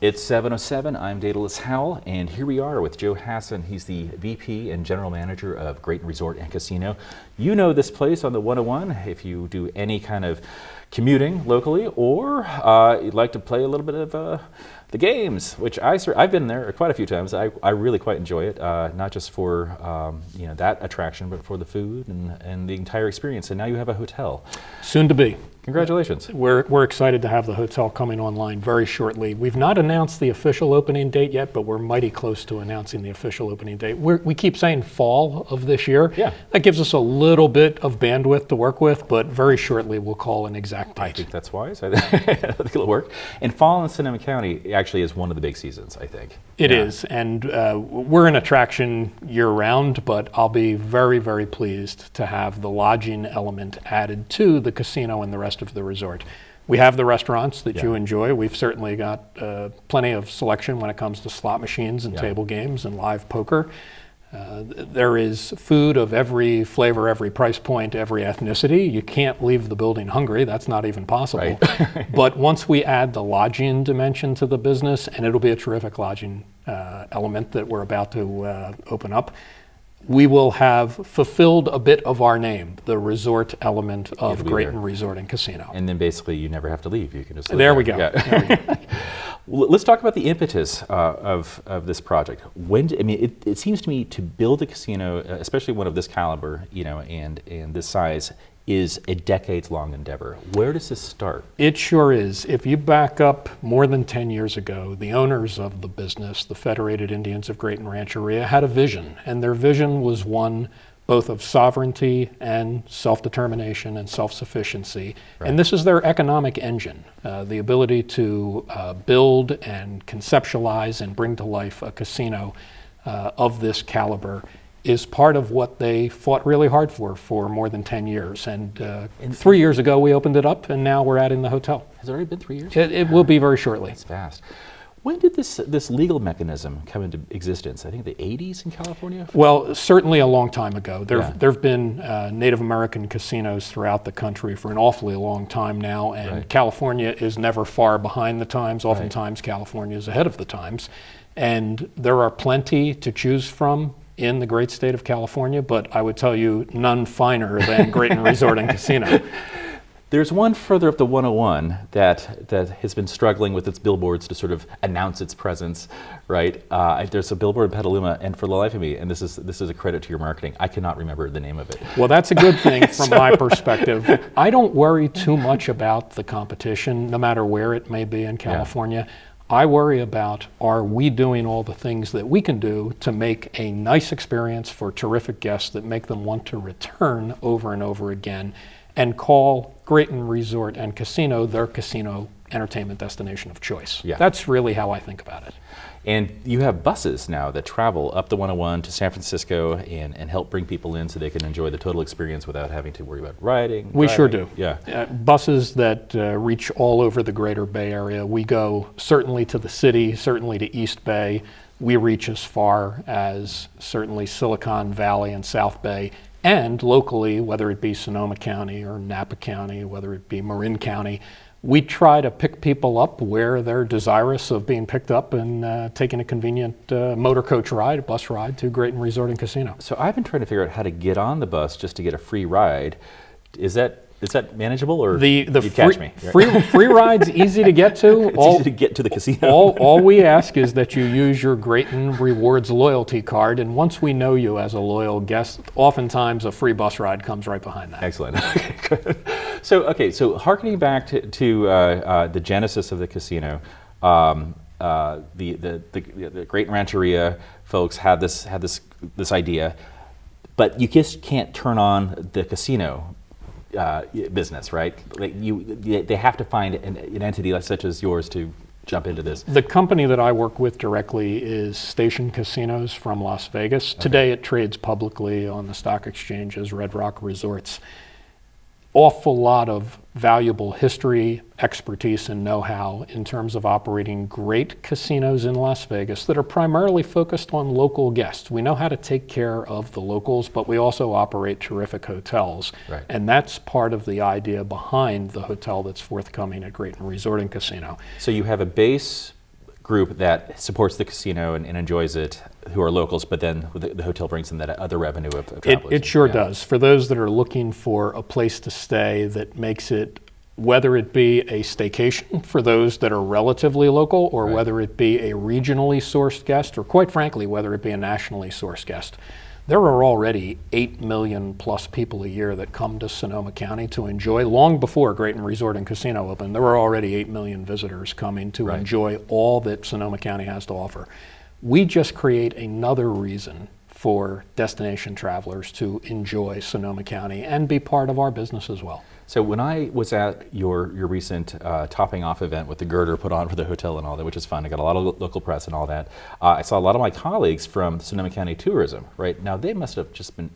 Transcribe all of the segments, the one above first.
It's 7:07. I'm Daedalus Howell, and here we are with Joe Hasson. He's the VP and General Manager of Graton Resort and Casino. You know this place on the 101 if you do any kind of commuting locally, or you'd like to play a little bit of the games, which I've been there quite a few times. I really quite enjoy it, not just for that attraction, but for the food and the entire experience. And now you have a hotel. Soon to be. Congratulations. We're excited to have the hotel coming online very shortly. We've not announced the official opening date yet, but we're mighty close to announcing the official opening date. We keep saying fall of this year. Yeah. That gives us a little bit of bandwidth to work with, but very shortly we'll call an exact date. I think that's wise. I think it'll work. And fall in Sonoma County actually is one of the big seasons, I think. It is, and we're an attraction year-round, but I'll be very, very pleased to have the lodging element added to the casino and the rest of the resort. We have the restaurants that you enjoy. We've certainly got plenty of selection when it comes to slot machines and table games and live poker. There is food of every flavor, every price point, every ethnicity. You can't leave the building hungry. That's not even possible. Right. But once we add the lodging dimension to the business, and it'll be a terrific lodging element that we're about to open up, we will have fulfilled a bit of our name, the resort element of Graton Resort and Casino. And then basically you never have to leave. You can just live there. We go. Yeah. There we go. Well, let's talk about the impetus of this project. It seems to me to build a casino, especially one of this caliber, and this size, is a decades-long endeavor. Where does this start? It sure is. If you back up more than 10 years ago, the owners of the business, the Federated Indians of Graton Rancheria, had a vision, and their vision was one both of sovereignty and self-determination and self-sufficiency. Right. And this is their economic engine, the ability to build and conceptualize and bring to life a casino of this caliber is part of what they fought really hard for more than 10 years. And 3 years ago we opened it up, and now we're adding the hotel. Has it already been 3 years? It will be very shortly. That's fast. When did this legal mechanism come into existence? I think the 80s in California? Well, certainly a long time ago. There have been Native American casinos throughout the country for an awfully long time now, and California is never far behind the times. Oftentimes California is ahead of the times. And there are plenty to choose from in the great state of California, but I would tell you none finer than Graton Resort and Casino. There's one further up the 101 that has been struggling with its billboards to sort of announce its presence, right? There's a billboard in Petaluma, and for the life of me, and this is a credit to your marketing, I cannot remember the name of it. Well, that's a good thing from my perspective. I don't worry too much about the competition, no matter where it may be in California. I worry about, are we doing all the things that we can do to make a nice experience for terrific guests that make them want to return over and over again and call Graton Resort and Casino their casino entertainment destination of choice. Yeah. That's really how I think about it. And you have buses now that travel up the 101 to San Francisco and help bring people in so they can enjoy the total experience without having to worry about riding. We sure do. Yeah. Buses that reach all over the greater Bay Area. We go certainly to the city, certainly to East Bay. We reach as far as certainly Silicon Valley and South Bay. And locally, whether it be Sonoma County or Napa County, whether it be Marin County, we try to pick people up where they're desirous of being picked up and taking a convenient motor coach ride, a bus ride to Graton Resort and Casino. So I've been trying to figure out how to get on the bus just to get a free ride. Is that manageable, or the catch me? Free ride's easy to get to. It's easy to get to the casino. All we ask is that you use your Graton Rewards loyalty card, and once we know you as a loyal guest, oftentimes a free bus ride comes right behind that. Excellent. Okay, good. So harkening back to the genesis of the casino, the Graton Rancheria folks had this idea, but you just can't turn on the casino business, right? They have to find an entity such as yours to jump into this. The company that I work with directly is Station Casinos from Las Vegas. Okay. Today it trades publicly on the stock exchange as Red Rock Resorts. Awful lot of valuable history, expertise, and know-how in terms of operating great casinos in Las Vegas that are primarily focused on local guests. We know how to take care of the locals, but we also operate terrific hotels. Right. And that's part of the idea behind the hotel that's forthcoming at Graton Resort and Casino. So you have a base group that supports the casino and enjoys it, who are locals, but then the hotel brings in that other revenue of travelers. It sure does. For those that are looking for a place to stay that makes it, whether it be a staycation for those that are relatively local, or whether it be a regionally sourced guest, or quite frankly, whether it be a nationally sourced guest. There are already 8 million plus people a year that come to Sonoma County to enjoy, long before Graton Resort and Casino opened, there were already 8 million visitors coming to enjoy all that Sonoma County has to offer. We just create another reason for destination travelers to enjoy Sonoma County and be part of our business as well. So when I was at your recent topping off event with the girder put on for the hotel and all that, which is fun, I got a lot of local press and all that, I saw a lot of my colleagues from Sonoma County Tourism, right? Now they must have just been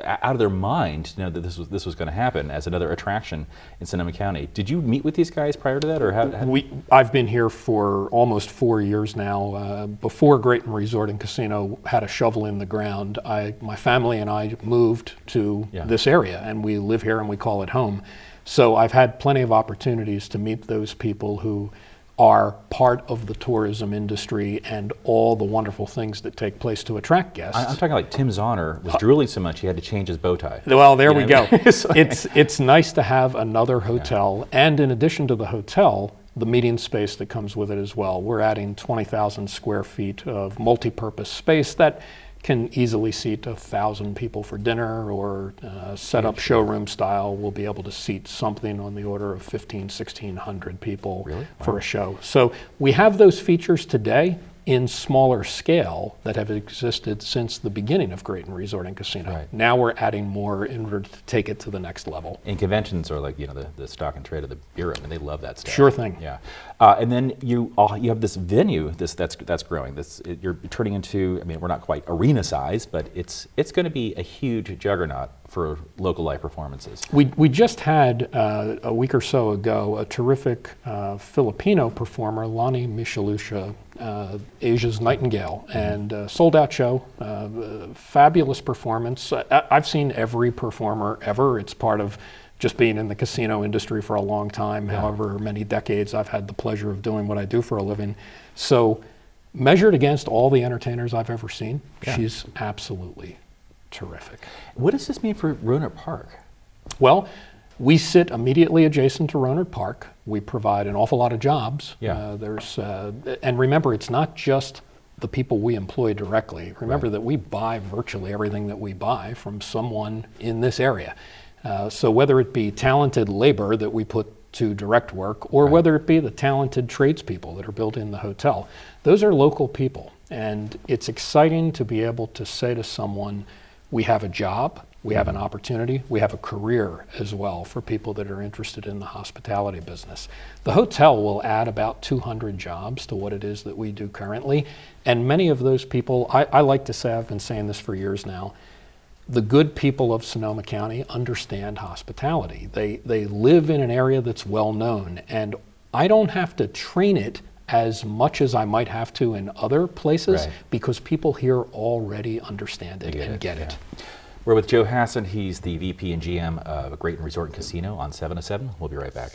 out of their mind to know that this was going to happen as another attraction in Sonoma County. Did you meet with these guys prior to that, or how? I've been here for almost 4 years now. Before Graton Resort and Casino had a shovel in the ground, my family and I moved to this area, and we live here and we call it home. So I've had plenty of opportunities to meet those people who are part of the tourism industry and all the wonderful things that take place to attract guests. I'm talking like Tim Zahner was drooling so much he had to change his bow tie. Well, there we go. It's nice to have another hotel, and in addition to the hotel, the meeting space that comes with it as well. We're adding 20,000 square feet of multi-purpose space that can easily seat 1,000 people for dinner, or set up showroom style. We'll be able to seat something on the order of 1,600 people for a show. So we have those features today in smaller scale that have existed since the beginning of Graton Resort and Casino. Right. Now we're adding more in order to take it to the next level. And conventions are like, the stock and trade of the bureau, and they love that stuff. Sure thing. Yeah. And then you have this venue that's growing. You're turning into, we're not quite arena size, but it's going to be a huge juggernaut for local live performances. We just had a week or so ago a terrific Filipino performer, Lonnie Michelusha, Asia's Nightingale, and sold out show, fabulous performance. I've seen every performer ever. It's part of just being in the casino industry for a long time, however many decades I've had the pleasure of doing what I do for a living. So measured against all the entertainers I've ever seen, she's absolutely terrific. What does this mean for Rohnert Park? Well, we sit immediately adjacent to Rohnert Park. We provide an awful lot of jobs. And remember, it's not just the people we employ directly. Remember that we buy virtually everything that we buy from someone in this area. So whether it be talented labor that we put to direct work, or whether it be the talented tradespeople that are built in the hotel, those are local people. And it's exciting to be able to say to someone, we have a job, we have an opportunity, we have a career as well for people that are interested in the hospitality business. The hotel will add about 200 jobs to what it is that we do currently. And many of those people, I like to say, I've been saying this for years now, the good people of Sonoma County understand hospitality. They live in an area that's well known, and I don't have to train it as much as I might have to in other places, because people here already understand it and get it. We're with Joe Hasson. He's the VP and GM of Graton Resort and Casino on 707. We'll be right back.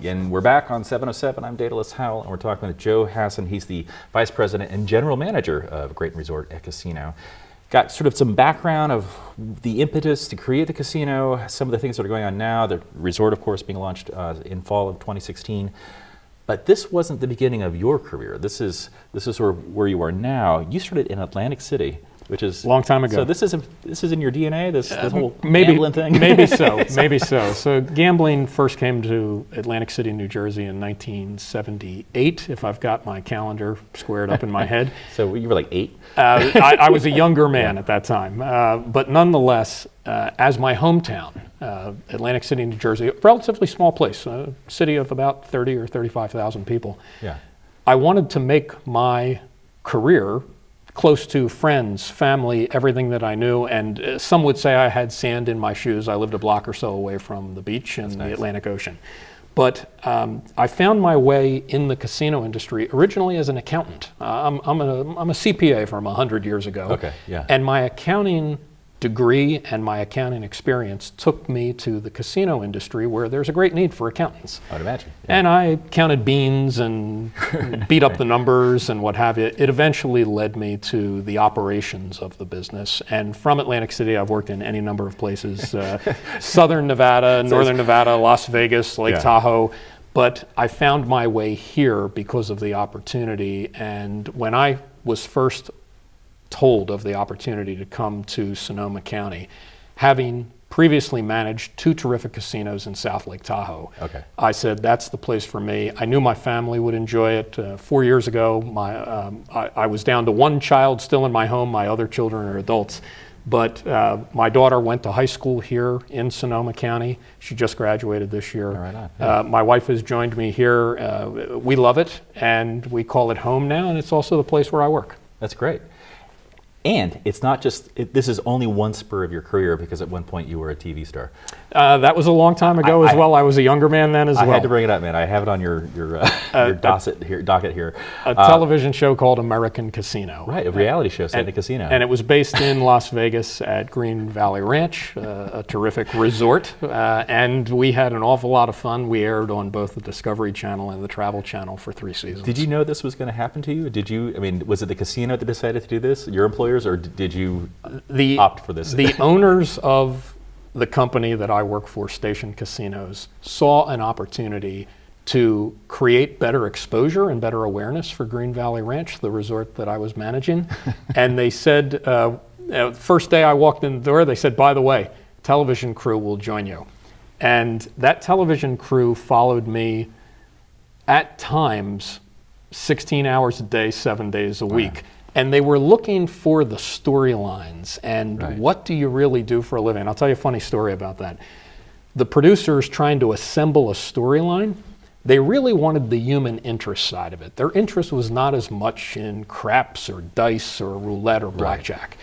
And we're back on 707. I'm Daedalus Howell, and we're talking with Joe Hasson. He's the Vice President and General Manager of Graton Resort and Casino. Got sort of some background of the impetus to create the casino, some of the things that are going on now, the resort, of course, being launched in fall of 2016. But this wasn't the beginning of your career. This is sort of where you are now. You started in Atlantic City, which is a long time ago. So this is in your DNA. This whole gambling thing. Maybe so. Maybe so. So gambling first came to Atlantic City, New Jersey, in 1978. If I've got my calendar squared up in my head. So you were like 8. I was a younger man at that time, but nonetheless, as my hometown, Atlantic City, New Jersey, a relatively small place, a city of about 30 or 35,000 people. Yeah. I wanted to make my career close to friends, family, everything that I knew, and some would say I had sand in my shoes. I lived a block or so away from the beach and the Atlantic Ocean. But I found my way in the casino industry originally as an accountant. I'm a CPA from 100 years ago. Okay, yeah. And my accounting degree and my accounting experience took me to the casino industry where there's a great need for accountants. I would imagine. Yeah. And I counted beans and beat up the numbers and what have you. It eventually led me to the operations of the business. And from Atlantic City, I've worked in any number of places, Southern Nevada, Northern Nevada, Las Vegas, Lake Tahoe. But I found my way here because of the opportunity. And when I was first told of the opportunity to come to Sonoma County, having previously managed 2 terrific casinos in South Lake Tahoe, I said, that's the place for me. I knew my family would enjoy it. 4 years ago, I was down to 1 child still in my home. My other children are adults. But my daughter went to high school here in Sonoma County. She just graduated this year. Right on. Yeah. My wife has joined me here. We love it, and we call it home now, and it's also the place where I work. That's great. And it's not just, this is only one spur of your career, because at one point you were a TV star. That was a long time ago as well. I was a younger man then as well. I had to bring it up, man. I have it on your docket here. A television show called American Casino. Right, a reality show set in a casino. And it was based in Las Vegas at Green Valley Ranch, a terrific resort. And we had an awful lot of fun. We aired on both the Discovery Channel and the Travel Channel for 3 seasons. Did you know this was going to happen to you? Was it the casino that decided to do this, your employers, or did you opt for this? The owners of the company that I work for, Station Casinos, saw an opportunity to create better exposure and better awareness for Green Valley Ranch, the resort that I was managing. And they said, first day I walked in the door, they said, by the way, television crew will join you. And that television crew followed me at times 16 hours a day, 7 days a week. And they were looking for the storylines and what do you really do for a living? I'll tell you a funny story about that. The producers trying to assemble a storyline, they really wanted the human interest side of it. Their interest was not as much in craps or dice or roulette or blackjack.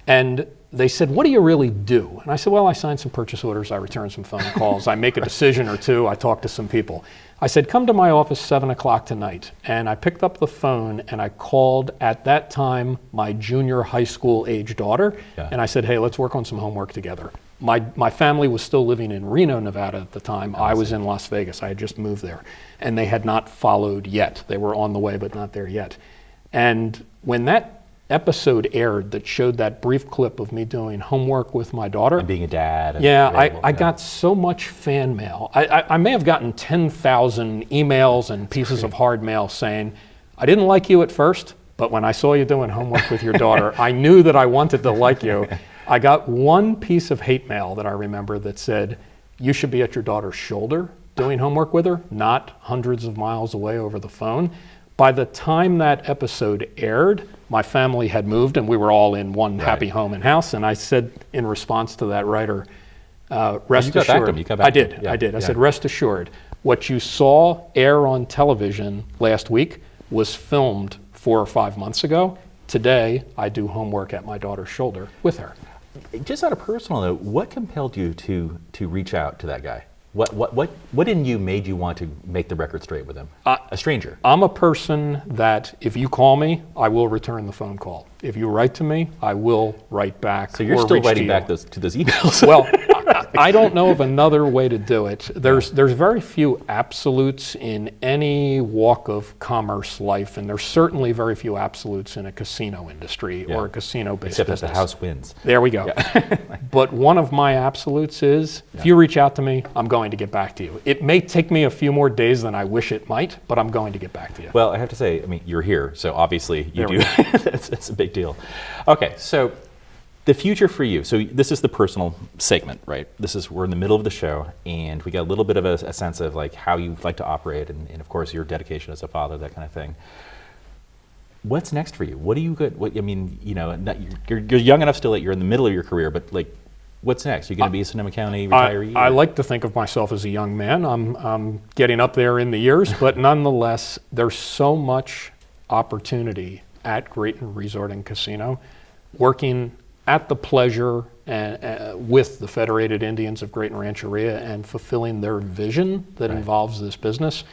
And they said, what do you really do? And I said, well, I sign some purchase orders, I return some phone calls, I make a decision or two, I talk to some people. I said, come to my office 7 o'clock tonight. And I picked up the phone and I called, at that time, my junior high school age daughter. And I said, hey, let's work on some homework together. My family was still living in Reno, Nevada at the time. I was in Las Vegas. I had just moved there. And they had not followed yet. They were on the way, but not there yet. And when that episode aired that showed that brief clip of me doing homework with my daughter. And being a dad. And I got so much fan mail. I may have gotten 10,000 emails and pieces of hard mail saying, I didn't like you at first, but when I saw you doing homework with your daughter, I knew that I wanted to like you. I got one piece of hate mail that I remember that said, you should be at your daughter's shoulder doing homework with her, not hundreds of miles away over the phone. By the time that episode aired, my family had moved and we were all in one happy home and house. And I said in response to that writer, rest assured. I did. I said, rest assured, what you saw air on television last week was filmed 4 or 5 months ago. Today, I do homework at my daughter's shoulder with her. Just on a personal note, what compelled you to reach out to that guy? What in you made you want to make the record straight with him? A stranger. I'm a person that if you call me, I will return the phone call. If you write to me, I will write back. So you're still writing back to those emails? Well, I don't know of another way to do it. There's very few absolutes in any walk of commerce life, and there's certainly very few absolutes in a casino industry or a casino-based business. Except that the house wins. There we go. Yeah. But one of my absolutes is, if you reach out to me, I'm going to get back to you. It may take me a few more days than I wish it might, but I'm going to get back to you. Well, I have to say, I mean, you're here, so obviously you do. It's a big deal. Okay, so the future for you. So this is the personal segment, right? We're in the middle of the show, and we got a little bit of a sense of like how you like to operate, and of course your dedication as a father, that kind of thing. What's next for you? What do you get? You're young enough still that you're in the middle of your career, but like, what's next? You're going to be a Sonoma County retiree? I like to think of myself as a young man. I'm getting up there in the years, but nonetheless, there's so much opportunity at Graton Resort and Casino, working at the pleasure with the Federated Indians of Graton Rancheria and fulfilling their vision that involves this business.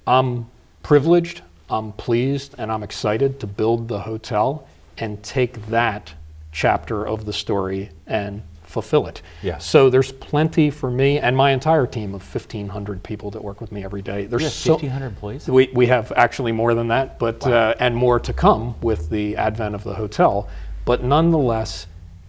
I'm privileged, I'm pleased, and I'm excited to build the hotel and take that chapter of the story and fulfill it. Yeah. So there's plenty for me and my entire team of 1,500 people that work with me every day. There's 1,500 employees? We have actually more than that, but Wow. and more to come with the advent of the hotel. But nonetheless,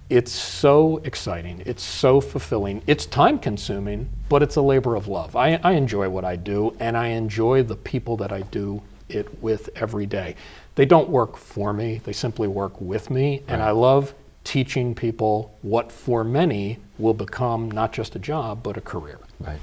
it's so exciting. It's so fulfilling. It's time consuming, but it's a labor of love. I enjoy what I do, and I enjoy the people that I do it with every day. They don't work for me. They simply work with me. And Right. I love teaching people what for many will become not just a job, but a career. Right.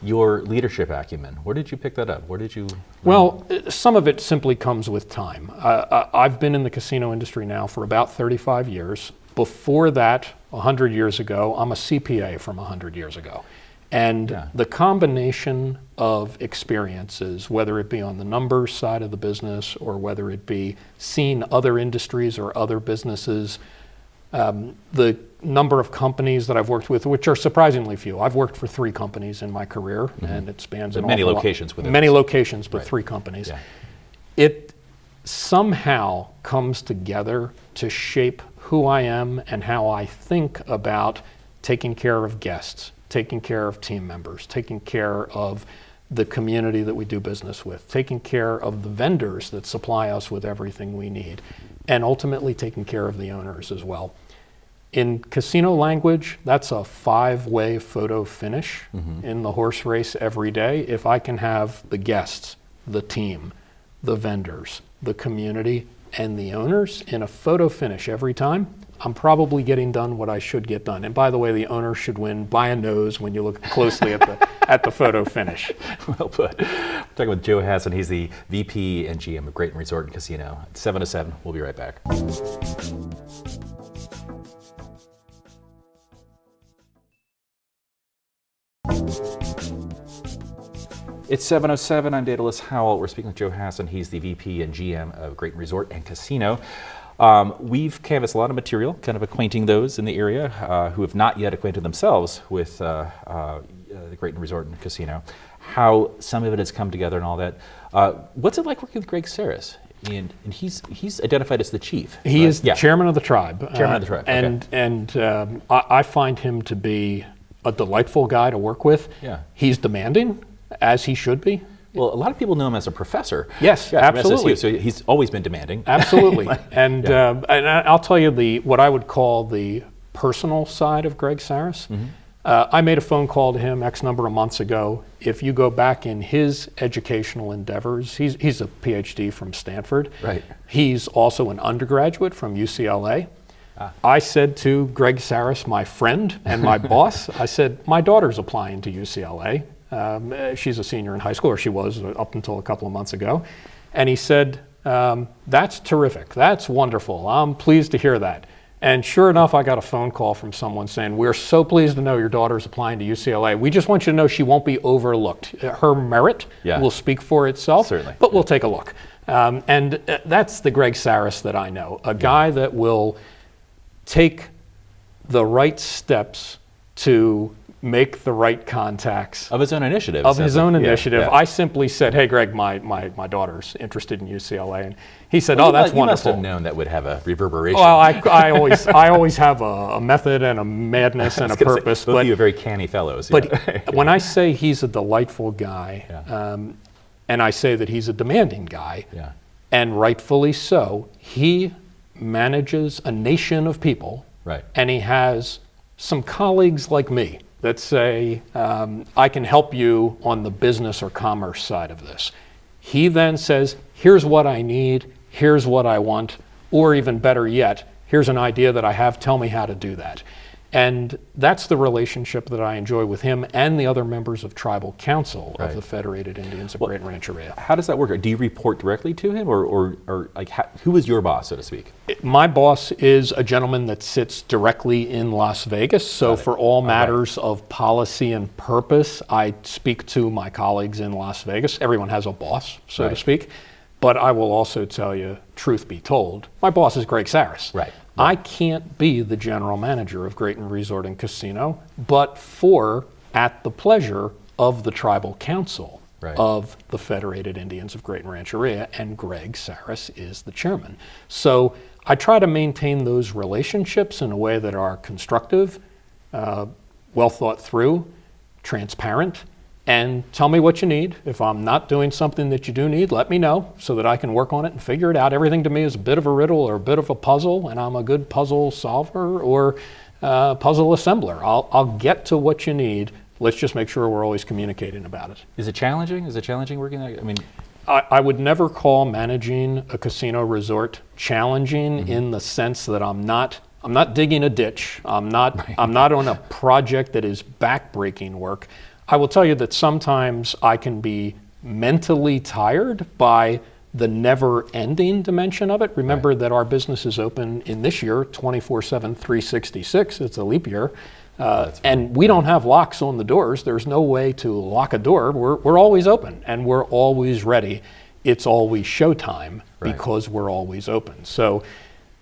Your leadership acumen, where did you pick that up? Where did you? Well, some of it simply comes with time. I've been in the casino industry now for about 35 years. Before that, 100 years ago, I'm a CPA from 100 years ago. And Yeah. the combination of experiences, whether it be on the numbers side of the business or whether it be seeing other industries or other businesses, the number of companies that I've worked with, which are surprisingly few. I've worked for 3 companies in my career, and it spans But an many awful lot. locations within Many this. locations, but Right. 3 companies. Yeah. It somehow comes together to shape who I am and how I think about taking care of guests, taking care of team members, taking care of the community that we do business with, taking care of the vendors that supply us with everything we need, and ultimately taking care of the owners as well. In casino language, that's a 5-way photo finish in the horse race every day. If I can have the guests, the team, the vendors, the community, and the owners in a photo finish every time, I'm probably getting done what I should get done. And by the way, the owner should win by a nose when you look closely at the photo finish. Well put. We're talking with Joe Hasson. He's the VP and GM of Graton Resort and Casino. It's 7:07. We'll be right back. It's 7:07. I'm Daedalus Howell. We're speaking with Joe Hasson. He's the VP and GM of Graton Resort and Casino. We've canvassed a lot of material, kind of acquainting those in the area who have not yet acquainted themselves with the Graton Resort and Casino, how some of it has come together and all that. What's it like working with Greg Saris? And he's identified as the chief. He right? is the chairman of the tribe. Chairman of the tribe, okay. And I find him to be a delightful guy to work with. Yeah. He's demanding, as he should be. Well, a lot of people know him as a professor. Yes, from absolutely. SSU, so he's always been demanding. Absolutely. And Yeah. and I'll tell you what I would call the personal side of Greg Saris. I made a phone call to him X number of months ago. If you go back in his educational endeavors, he's a PhD from Stanford. Right. He's also an undergraduate from UCLA. I said to Greg Saris, my friend and my boss, I said, my daughter's applying to UCLA. She's a senior in high school, or she was up until a couple of months ago. And he said, that's terrific. That's wonderful. I'm pleased to hear that. And sure enough, I got a phone call from someone saying, we're so pleased to know your daughter's applying to UCLA. We just want you to know she won't be overlooked. Her merit will speak for itself, Certainly. but we'll take a look. And that's the Greg Saris that I know, a guy that will take the right steps to make the right contacts. Of his own initiative. Of his own initiative. Yeah. I simply said, hey, Greg, my daughter's interested in UCLA. And he said, Well, that's you must wonderful. have known that would have a reverberation. Well, I always have a method and a madness and a purpose. Both of you are very canny fellows. But when I say he's a delightful guy, and I say that he's a demanding guy, and rightfully so, he manages a nation of people, Right. and he has some colleagues like me that say, I can help you on the business or commerce side of this. He then says, here's what I need, here's what I want, or even better yet, here's an idea that I have, tell me how to do that. And that's the relationship that I enjoy with him and the other members of Tribal Council of the Federated Indians of Graton Rancheria. How does that work? Do you report directly to him, or like who is your boss, so to speak? My boss is a gentleman that sits directly in Las Vegas, so for all matters of policy and purpose, I speak to my colleagues in Las Vegas. Everyone has a boss, so to speak. But I will also tell you, truth be told, my boss is Greg Saris. Right. I can't be the general manager of Graton Resort and Casino, but at the pleasure of the Tribal Council. Right. of the Federated Indians of Great Rancheria, and Greg Saris is the chairman. So I try to maintain those relationships in a way that are constructive, well thought through, transparent, and tell me what you need. If I'm not doing something that you do need, let me know so that I can work on it and figure it out. Everything to me is a bit of a riddle or a bit of a puzzle, and I'm a good puzzle solver or puzzle assembler. I'll get to what you need. Let's just make sure we're always communicating about it. Is it challenging? Is it challenging working there? I mean, I would never call managing a casino resort challenging in the sense that I'm not digging a ditch. I'm not on a project that is backbreaking work. I will tell you that sometimes I can be mentally tired by the never-ending dimension of it. Remember that our business is open in this year 24/7, 366. It's a leap year. And we don't have locks on the doors. There's no way to lock a door. We're always open and we're always ready. It's always showtime because we're always open. So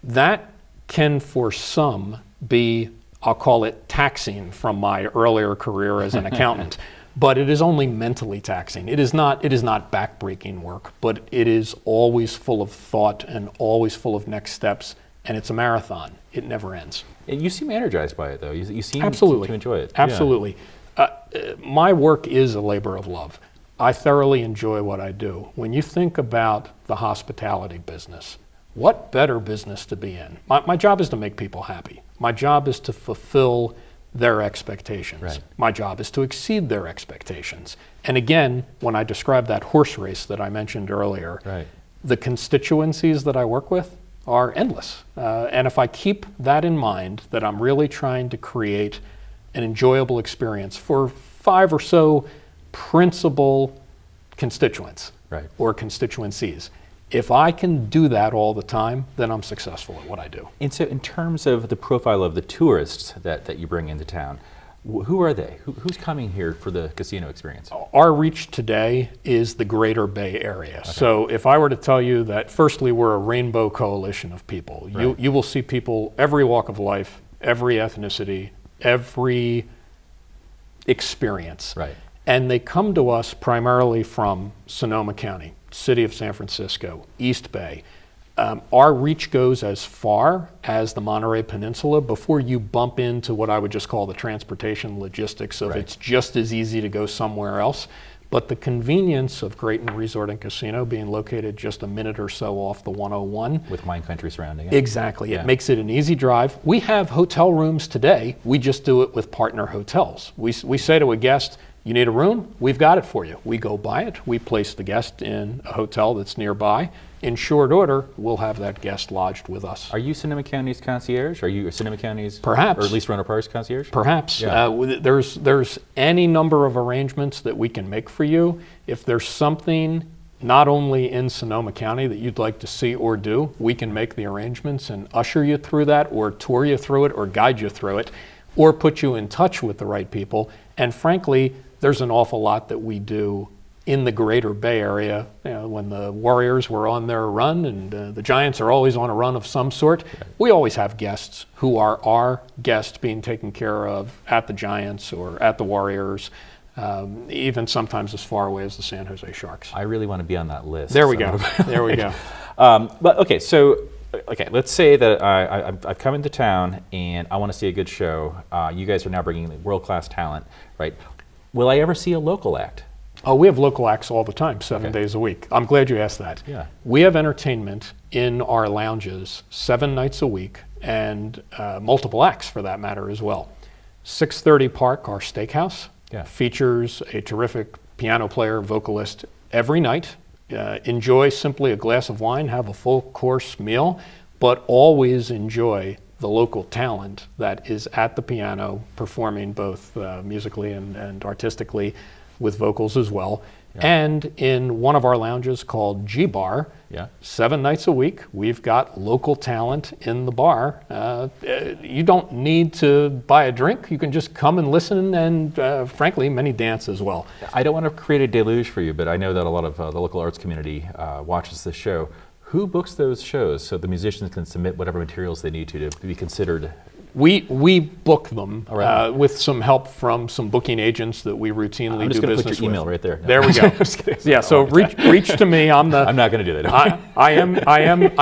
that can for some be, I'll call it taxing from my earlier career as an accountant, but it is only mentally taxing. It is not backbreaking work, but it is always full of thought and always full of next steps, and it's a marathon. It never ends. you seem energized by it, though. You seem Absolutely. to enjoy it. Absolutely. My work is a labor of love. I thoroughly enjoy what I do. When you think about the hospitality business, what better business to be in? My job is to make people happy. My job is to fulfill their expectations. Right. My job is to exceed their expectations. And again, when I describe that horse race that I mentioned earlier, Right. the constituencies that I work with are endless. And if I keep that in mind, that I'm really trying to create an enjoyable experience for 5 or so principal constituents Right. or constituencies. If I can do that all the time, then I'm successful at what I do. And so in terms of the profile of the tourists that you bring into town, who are they? Who's coming here for the casino experience? Our reach today is the greater Bay Area. Okay. So if I were to tell you that, firstly, we're a rainbow coalition of people. Right. You will see people every walk of life, every ethnicity, every experience. Right. And they come to us primarily from Sonoma County, City of San Francisco, East Bay. Our reach goes as far as the Monterey Peninsula before you bump into what I would just call the transportation logistics of it's just as easy to go somewhere else. But the convenience of Graton Resort and Casino being located just a minute or so off the 101. With wine country surrounding it. Exactly. Yeah. It makes it an easy drive. We have hotel rooms today. We just do it with partner hotels. We say to a guest, you need a room? We've got it for you. We go buy it. We place the guest in a hotel that's nearby. In short order, we'll have that guest lodged with us. Are you Sonoma County's concierge? Are you Sonoma County's, perhaps, or at least Rohnert Park's concierge? Perhaps. Yeah. There's any number of arrangements that we can make for you. If there's something not only in Sonoma County that you'd like to see or do, we can make the arrangements and usher you through that, or tour you through it, or guide you through it, or put you in touch with the right people. And frankly, there's an awful lot that we do in the greater Bay Area. You know, when the Warriors were on their run and the Giants are always on a run of some sort, we always have guests who are our guests being taken care of at the Giants or at the Warriors, even sometimes as far away as the San Jose Sharks. I really want to be on that list. There we go. There we go. But okay, so let's say that I've come into town and I want to see a good show. You guys are now bringing world-class talent, right? Will I ever see a local act? Oh, we have local acts all the time, 7 days a week. I'm glad you asked that. Yeah. We have entertainment in our lounges 7 nights a week, and multiple acts for that matter as well. 630 Park, our steakhouse, features a terrific piano player, vocalist every night. Enjoy simply a glass of wine, have a full course meal, but always enjoy the local talent that is at the piano performing both musically and artistically, with vocals as well. And in one of our lounges called G Bar, 7 nights a week, we've got local talent in the bar. You don't need to buy a drink. You can just come and listen, and frankly, many dance as well. I don't want to create a deluge for you, but I know that a lot of the local arts community watches this show. Who books those shows so the musicians can submit whatever materials they need to be considered We book them All right. with some help from some booking agents that we routinely I'm just do going to business put your email with. right there. No. There we go. Just kidding. Yeah, so reach to me. I'm not going to do that. I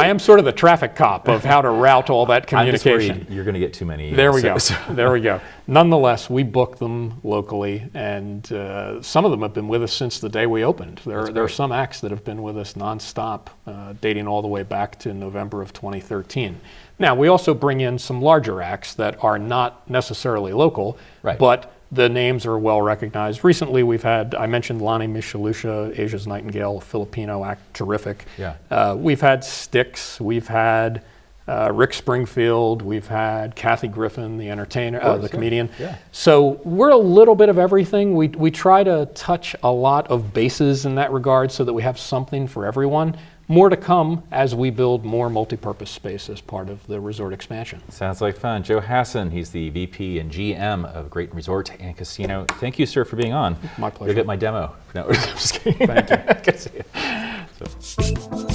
am sort of the traffic cop of how to route all that I'm just communication. worried you're going to get too many. There we go. There we go. Nonetheless, we book them locally, and some of them have been with us since the day we opened. There are some acts that have been with us nonstop, dating all the way back to November of 2013. Now, we also bring in some larger acts that are not necessarily local, Right. but the names are well recognized. Recently, we've had, I mentioned Lonnie Michalusha, Asia's Nightingale, a Filipino act, terrific. Yeah. We've had Styx, we've had Rick Springfield, we've had Kathy Griffin, the entertainer, the comedian. Yeah. So we're a little bit of everything. We try to touch a lot of bases in that regard so that we have something for everyone. More to come as we build more multi-purpose space as part of the resort expansion. Sounds like fun. Joe Hasson, he's the VP and GM of Graton Resort and Casino. Thank you, sir, for being on. My pleasure. You'll get my demo. No, I'm just kidding. Thank you. I can see it. So.